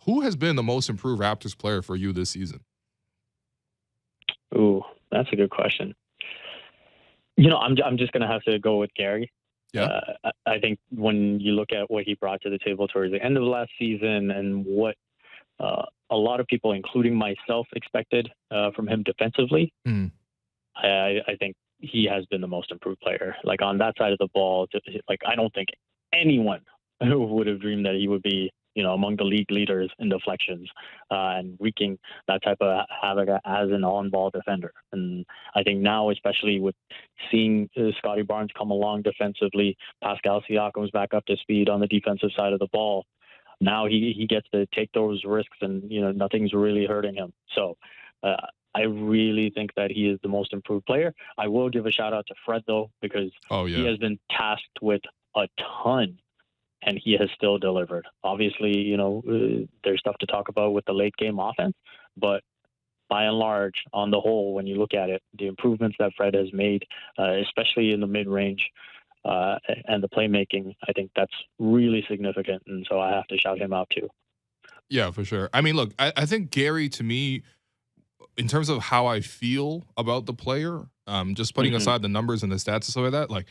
Who has been the most improved Raptors player for you this season? Ooh, that's a good question. I'm just gonna have to go with Gary. Yeah. I think when you look at what he brought to the table towards the end of last season and what a lot of people, including myself, expected from him defensively, Mm. I think he has been the most improved player. Like on that side of the ball, like I don't think anyone would have dreamed that he would be, among the league leaders in deflections and wreaking that type of havoc as an on-ball defender. And I think now, especially with seeing Scotty Barnes come along defensively, Pascal Siakam's back up to speed on the defensive side of the ball. Now he gets to take those risks, and nothing's really hurting him. So. I really think that he is the most improved player. I will give a shout out to Fred, though, because he has been tasked with a ton, and he has still delivered. Obviously, there's stuff to talk about with the late game offense, but by and large, on the whole, when you look at it, the improvements that Fred has made, especially in the mid-range and the playmaking, I think that's really significant, and so I have to shout him out too. Yeah, for sure. I mean, look, I think Gary, to me, in terms of how I feel about the player, just putting aside the numbers and the stats and stuff like that, like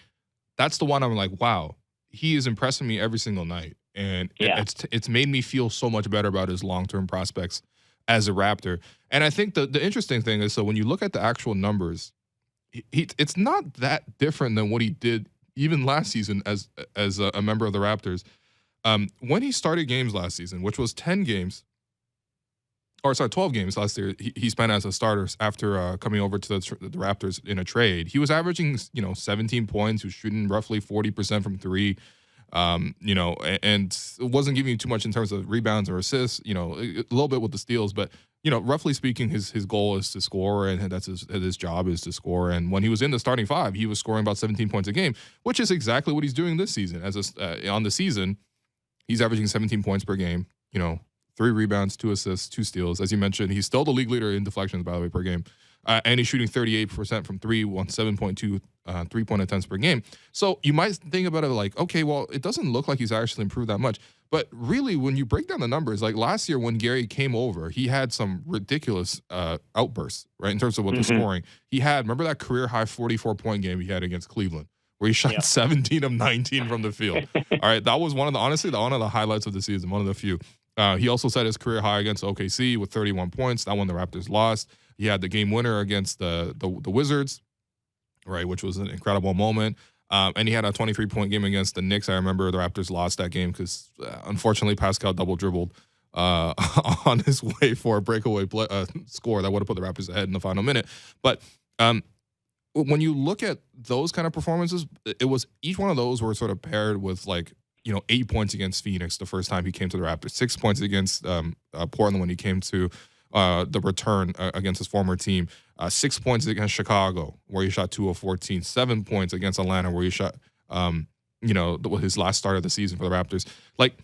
that's the one I'm like, wow, he is impressing me every single night, and it's made me feel so much better about his long-term prospects as a Raptor. And I think the interesting thing is, so when you look at the actual numbers, it's not that different than what he did even last season as a member of the Raptors. When he started games last season, which was 10 games. 12 games last year he spent as a starter after coming over to the Raptors in a trade. He was averaging, 17 points. He was shooting roughly 40% from three, and wasn't giving you too much in terms of rebounds or assists, a little bit with the steals. But, roughly speaking, his goal is to score, and that's his job is to score. And when he was in the starting five, he was scoring about 17 points a game, which is exactly what he's doing this season. On the season, he's averaging 17 points per game, 3 rebounds, 2 assists, 2 steals. As you mentioned, he's still the league leader in deflections, by the way, per game. And he's shooting 38% from 3, 7.2 3-point attempts per game. So you might think about it like, okay, well, it doesn't look like he's actually improved that much. But really, when you break down the numbers, like last year when Gary came over, he had some ridiculous outbursts, right, in terms of what the scoring. He had, remember that career-high 44-point game he had against Cleveland, where he shot 17 of 19 from the field. All right, that was one of the highlights of the season, one of the few. He also set his career high against OKC with 31 points. That one the Raptors lost. He had the game winner against the Wizards, right, which was an incredible moment. And he had a 23-point game against the Knicks. I remember the Raptors lost that game because, unfortunately, Pascal double-dribbled on his way for a breakaway score that would have put the Raptors ahead in the final minute. But when you look at those kind of performances, it was each one of those were sort of paired with, like, 8 points against Phoenix the first time he came to the Raptors, 6 points against Portland when he came to the return against his former team, 6 points against Chicago where he shot 2 of 14, 7 points against Atlanta where he shot, his last start of the season for the Raptors. Like,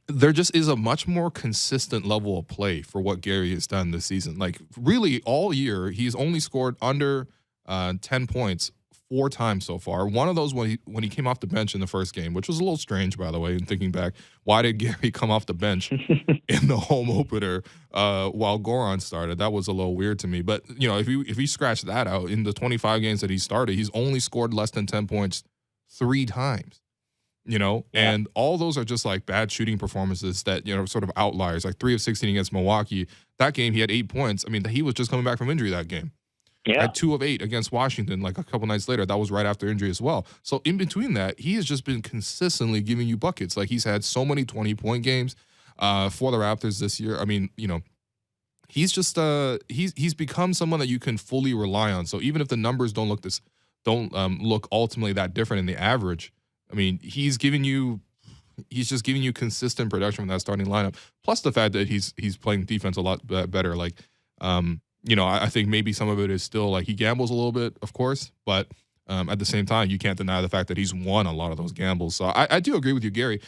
there just is a much more consistent level of play for what Gary has done this season. Like, really, all year, he's only scored under 10 points 4 times so far. One of those when he came off the bench in the first game, which was a little strange, by the way, in thinking back. Why did Gary come off the bench in the home opener while Goran started? That was a little weird to me. But, if you scratch that out, in the 25 games that he started, he's only scored less than 10 points 3 times. And all those are just like bad shooting performances that, sort of outliers, like 3 of 16 against Milwaukee. That game, he had 8 points. I mean, he was just coming back from injury that game. Yeah. Had 2 of 8 against Washington, like a couple nights later. That was right after injury as well. So in between that, he has just been consistently giving you buckets. Like, he's had so many 20-point games for the Raptors this year. I mean, he's just he's become someone that you can fully rely on. So even if the numbers don't look ultimately that different in the average, I mean, he's just giving you consistent production from that starting lineup. Plus the fact that he's playing defense a lot better. Like, I think maybe some of it is still like he gambles a little bit, of course, but at the same time, you can't deny the fact that he's won a lot of those gambles. So I do agree with you, Gary.